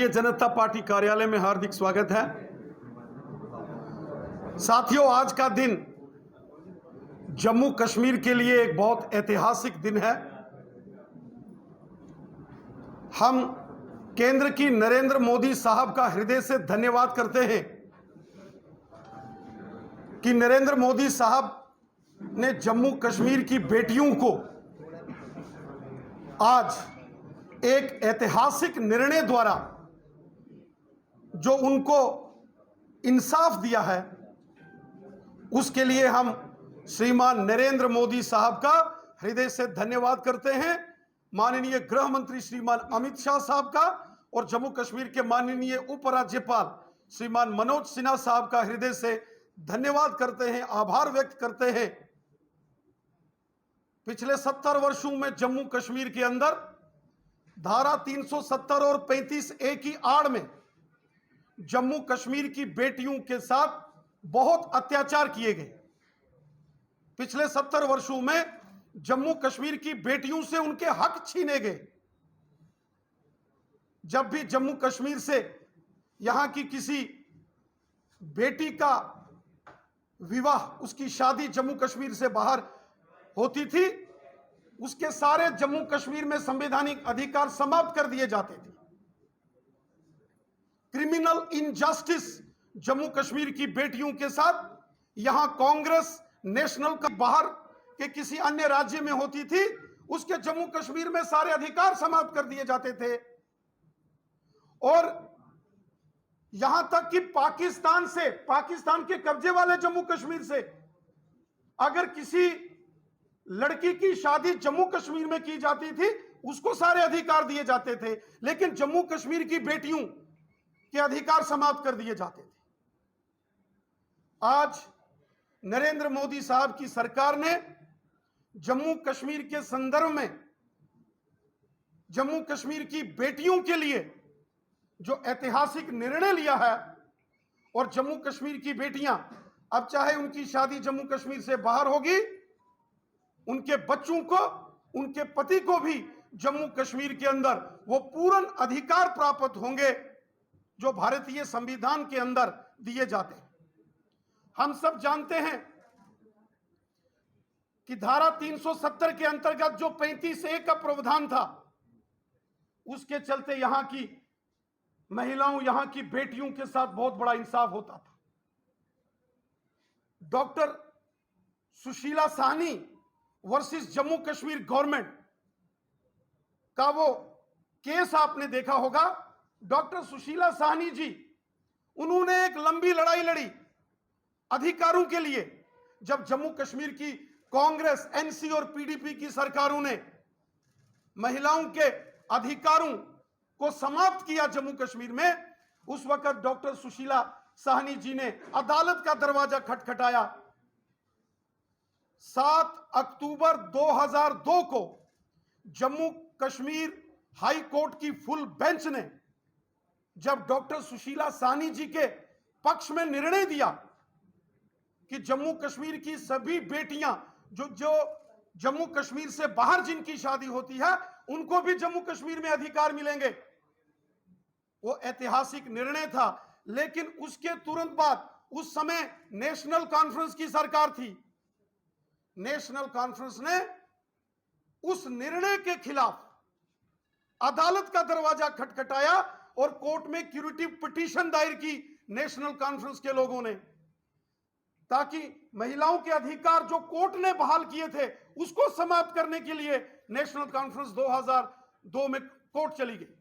जनता party कार्यालय में हार्दिक स्वागत है। साथियों, आज का दिन जम्मू कश्मीर के लिए एक बहुत ऐतिहासिक दिन है। हम केंद्र की नरेंद्र मोदी साहब का हृदय से धन्यवाद करते हैं कि नरेंद्र मोदी साहब ने जम्मू कश्मीर की बेटियों को आज एक ऐतिहासिक निर्णय द्वारा जो उनको इंसाफ दिया है, उसके लिए हम श्रीमान नरेंद्र मोदी साहब का हृदय से धन्यवाद करते हैं। माननीय गृह मंत्री श्रीमान अमित शाह साहब का और जम्मू कश्मीर के माननीय उपराज्यपाल श्रीमान मनोज सिन्हा साहब का हृदय से धन्यवाद करते हैं, आभार व्यक्त करते हैं। पिछले 70 वर्षों में जम्मू कश्मीर के अंदर धारा 370 और 35A की आड़ में जम्मू कश्मीर की बेटियों के साथ बहुत अत्याचार किए गए। पिछले 70 वर्षों में जम्मू कश्मीर की बेटियों से उनके हक छीने गए। जब भी जम्मू कश्मीर से यहां की किसी बेटी का विवाह, उसकी शादी जम्मू कश्मीर से बाहर होती थी, उसके सारे जम्मू कश्मीर में संवैधानिक अधिकार समाप्त कर दिए जाते थे। क्रिमिनल इनजस्टिस जम्मू कश्मीर की बेटियों के साथ यहां कांग्रेस नेशनल का बाहर के किसी अन्य राज्य में होती थी, उसके जम्मू कश्मीर में सारे अधिकार समाप्त कर दिए जाते थे। और यहां तक कि पाकिस्तान के कब्जे वाले जम्मू कश्मीर से अगर किसी लड़की की शादी जम्मू कश्मीर में की जाती थी, उसको सारे अधिकार दिए जाते थे, लेकिन जम्मू कश्मीर की बेटियों के अधिकार समाप्त कर दिए जाते थे। आज नरेंद्र मोदी साहब की सरकार ने जम्मू कश्मीर के संदर्भ में जम्मू कश्मीर की बेटियों के लिए जो ऐतिहासिक निर्णय लिया है, और जम्मू कश्मीर की बेटियां अब चाहे उनकी शादी जम्मू कश्मीर से बाहर होगी, उनके बच्चों को, उनके पति को भी जम्मू कश्मीर के अंदर वो पूर्ण अधिकार प्राप्त होंगे जो भारतीय संविधान के अंदर दिए जाते हैं। हम सब जानते हैं कि धारा 370 के अंतर्गत जो 35A का प्रावधान था, उसके चलते यहां की महिलाओं, यहां की बेटियों के साथ बहुत बड़ा इंसाफ होता था। Doctor Sushila Sahni versus Jammu Kashmir government का वो केस आपने देखा होगा। डॉक्टर सुशीला साहनी जी, उन्होंने एक लंबी लड़ाई लड़ी अधिकारों के लिए। जब जम्मू कश्मीर की कांग्रेस, एनसी और पीडीपी की सरकारों ने महिलाओं के अधिकारों को समाप्त किया जम्मू कश्मीर में, उस वक्त डॉक्टर सुशीला साहनी जी ने अदालत का दरवाजा खटखटाया। 7 अक्टूबर 2002 को जम्मू कश्मीर हाई कोर्ट की फुल बेंच ने जब डॉक्टर सुशीला साहनी जी के पक्ष में निर्णय दिया कि जम्मू कश्मीर की सभी बेटियां जो जम्मू कश्मीर से बाहर जिनकी शादी होती है, उनको भी जम्मू कश्मीर में अधिकार मिलेंगे, वो ऐतिहासिक निर्णय था। लेकिन उसके तुरंत बाद उस समय नेशनल कॉन्फ्रेंस की सरकार थी। नेशनल कॉन्फ्रेंस ने उस निर्णय के खिलाफ अदालत का दरवाजा खटखटाया और कोर्ट में क्यूरेटिव पिटीशन दायर की नेशनल कॉन्फ्रेंस के लोगों ने, ताकि महिलाओं के अधिकार जो कोर्ट ने बहाल किए थे उसको समाप्त करने के लिए नेशनल कॉन्फ्रेंस 2002 में कोर्ट चली गई।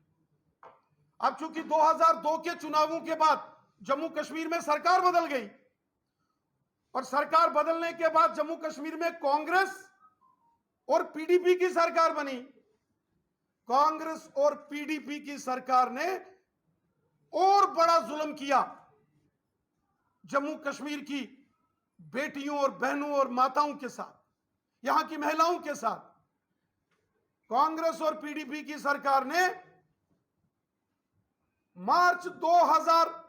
अब चूंकि 2002 के चुनावों के बाद जम्मू कश्मीर में सरकार बदल गई, और सरकार बदलने के बाद जम्मू कश्मीर में कांग्रेस और पीडीपी की सरकार बनी। कांग्रेस और पीडीपी की सरकार ने और बड़ा जुल्म किया जम्मू कश्मीर की बेटियों और बहनों और माताओं के साथ, यहां की महिलाओं के साथ। कांग्रेस और पीडीपी की सरकार ने मार्च 2000